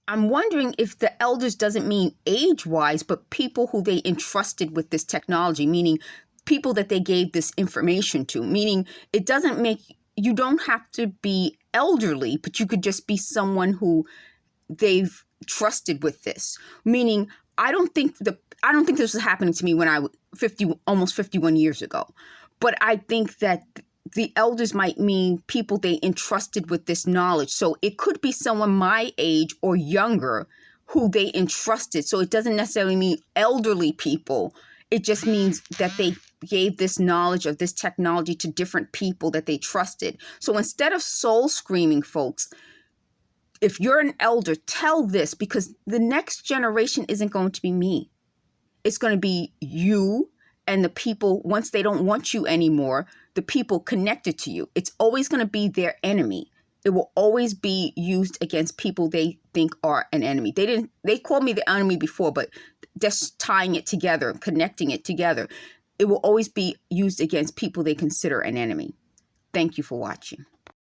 I'm wondering if the elders doesn't mean age-wise, but people who they entrusted with this technology, meaning people that they gave this information to, meaning it doesn't make, you don't have to be elderly, but you could just be someone who they've trusted with this. Meaning, I don't think this was happening to me when I was 50, almost 51 years ago. But I think that the elders might mean people they entrusted with this knowledge. So it could be someone my age or younger who they entrusted. So it doesn't necessarily mean elderly people. It just means that they gave this knowledge of this technology to different people that they trusted. So instead of soul screaming, folks, if you're an elder, tell this, because the next generation isn't going to be me. It's going to be you and the people, once they don't want you anymore, the people connected to you. It's always going to be their enemy. It will always be used against people they think are an enemy. They called me the enemy before, but just tying it together, connecting it together, it will always be used against people they consider an enemy. Thank you for watching.